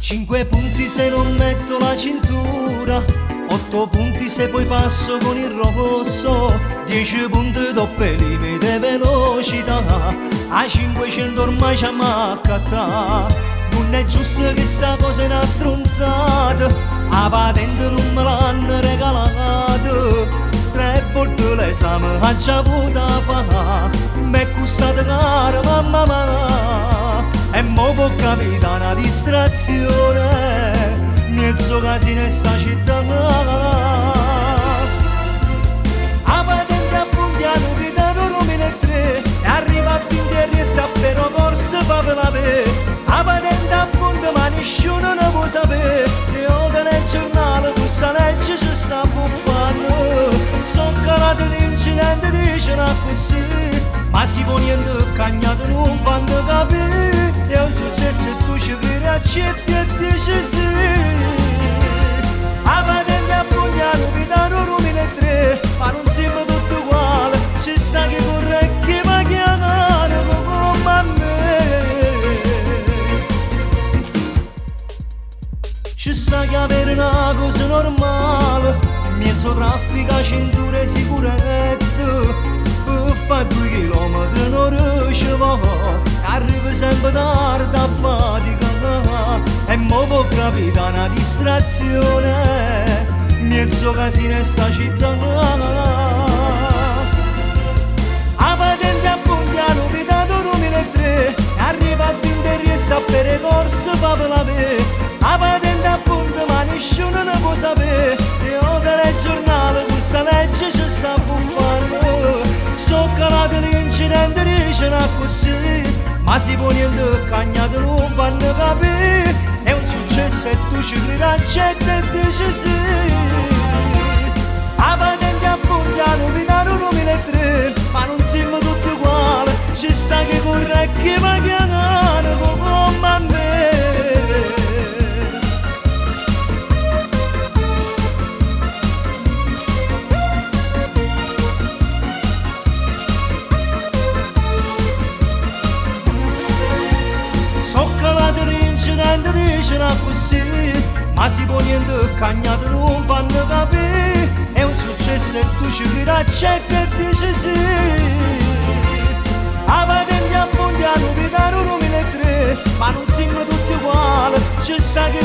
5 punti se non metto la cintura, 8 punti se poi passo con il rosso, 10 punti dopo il limite velocità, a 500 ormai ci ammaccata. Non è giusto che sta cosa è una stronzata, la patente non me l'hanno regalata, 3 volte l'esame ha già avuto a fare, m'è costato caro mamma mia, e mo' può capitare una distrazione, mezzo casino in sta città. A patente a Pontiano Vitano 2003, e arriva a Pinterri e sta però forse fa per la pe. A patente a Ponte ma nessuno ne può sapere, e ora nel giornale questa legge ci sta buffando. Sono calato l'incidente, dicono così, ma si può niente cagnato non fanno capire. È un successo e tu ci credi, accetti e dici sì. A patente a Pogliano Vitano 2003, ma non siamo tutti uguali, ci sta chi corre e chi va chiamare come a me. Ci sta che avere una cosa normale, mezzo traffico, cintura e sicurezza, fa 2 chilometri non ci va, arriva sempre tardi a fatica, e mo' può capitare una distrazione, mezzo casino in sta città. A patente a Pontiano Vitano 2003, arriva a Pinterri e sta per corso fa per la pe. A patente a Ponte ma nessuno ne può sapere, e ora nel giornale questa legge ci sta buffando. So calato l'incidente, dicono così, ma si può niente cagnato non fanno capire. È un successo e tu ci credi, accetti e dici sì. A patente a Pontiano Vitano 2003, ma non siamo tutti uguali, ci sta chi corre e chi va chiamare come a me. L'incidente dicono così, ma si può niente cagnato non fanno capire. È un successo e tu ci credi, accetti e dici sì. A patente a Pontiano Vitano 2003, ma non siamo tutti uguali, ci sta chi